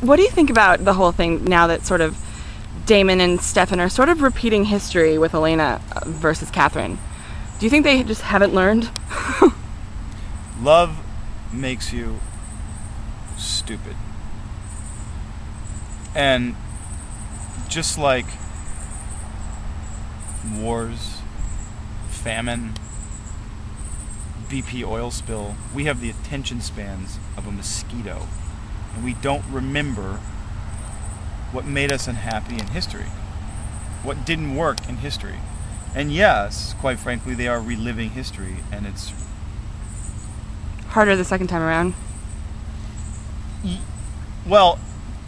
What do you think about the whole thing now that sort of Damon and Stefan are sort of repeating history with Elena versus Catherine? Do you think they just haven't learned? Love makes you stupid. And just like wars, famine, BP oil spill, we have the attention spans of a mosquito. And we don't remember what made us unhappy in history, what didn't work in history. And yes, quite frankly, they are reliving history, and it's harder the second time around. Well,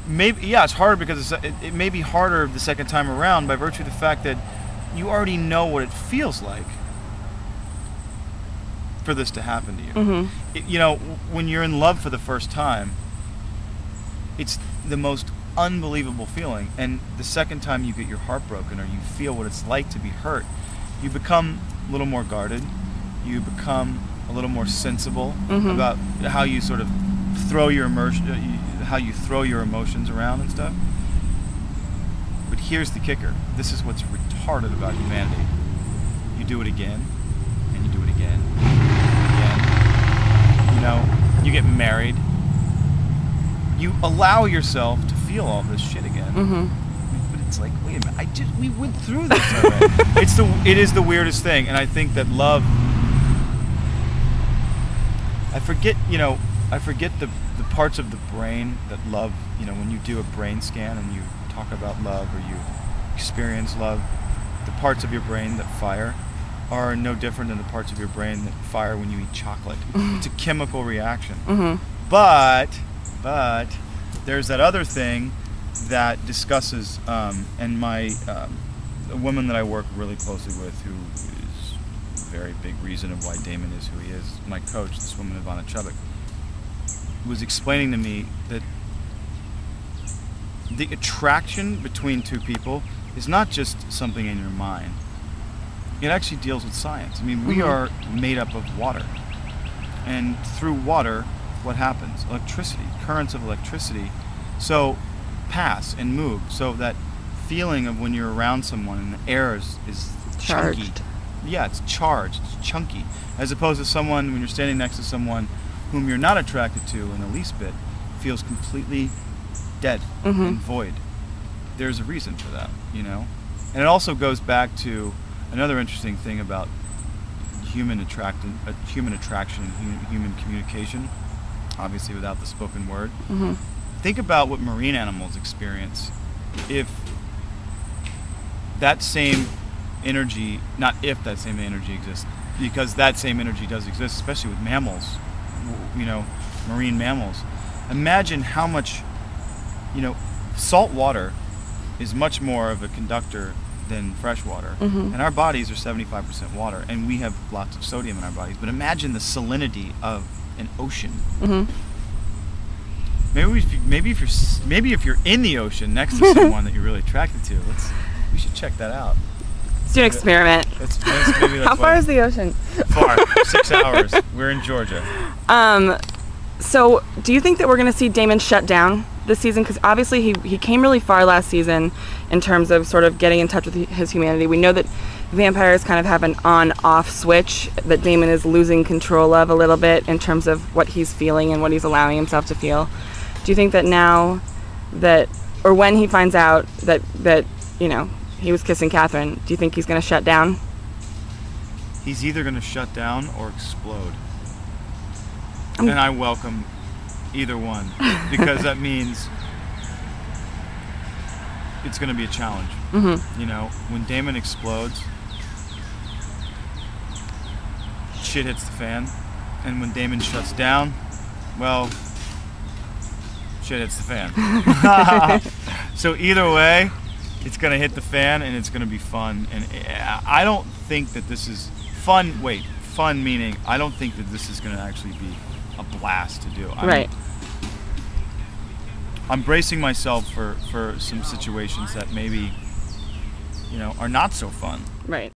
maybe, yeah, it's harder because it may be harder the second time around by virtue of the fact that you already know what it feels like for this to happen to you. Mm-hmm. You know, when you're in love for the first time, it's the most unbelievable feeling, and the second time you get your heart broken or you feel what it's like to be hurt, you become a little more guarded, you become a little more sensible about how you sort of throw your emotions around and stuff. But here's the kicker. This is what's retarded about humanity. You do it again, and you do it again, and again. You know, you get married. You allow yourself to feel all this shit again. But it's like, wait a minute, we went through this already. It is the weirdest thing, and I think that love, I forget the parts of the brain that love, you know, when you do a brain scan and you talk about love or you experience love, the parts of your brain that fire are no different than the parts of your brain that fire when you eat chocolate. It's a chemical reaction. But there's that other thing that discusses, and a woman that I work really closely with, who is a very big reason of why Damon is who he is, my coach, this woman Ivana Chubbuck, was explaining to me that the attraction between two people is not just something in your mind. It actually deals with science. I mean, we are made up of water, and through water, what happens? Electricity, currents of electricity, so pass and move. So that feeling of when you're around someone and the air is chunky. Charged. Yeah, it's charged, it's chunky. As opposed to someone, when you're standing next to someone whom you're not attracted to in the least bit, feels completely dead and void. There's a reason for that, you know? And it also goes back to another interesting thing about human attraction and human communication, obviously without the spoken word. Think about what marine animals experience. If that same energy, not if that same energy exists, because that same energy does exist, especially with mammals, you know, marine mammals. Imagine how much, you know, salt water is much more of a conductor than fresh water. And our bodies are 75% water, and we have lots of sodium in our bodies. But imagine the salinity of an ocean. Maybe if you're in the ocean next to someone that you're really attracted to, we should check that out. Let's do an experiment. How far is the ocean? Far, 6 hours. We're in Georgia. So do you think that we're going to see Damon shut down this season? Because obviously he came really far last season in terms of sort of getting in touch with his humanity. We know that vampires kind of have an on-off switch that Damon is losing control of a little bit in terms of what he's feeling and what he's allowing himself to feel. Do you think that now that, or when he finds out that you know, he was kissing Catherine, do you think he's going to shut down? He's either going to shut down or explode. And I welcome either one, because that means it's going to be a challenge. You know, when Damon explodes, shit hits the fan. And when Damon shuts down, well, shit hits the fan. So either way, it's going to hit the fan, and it's going to be fun. And I don't think that this is fun. Fun meaning I don't think that this is going to actually be a blast to do. I'm bracing myself for some situations that maybe, you know, are not so fun. Right.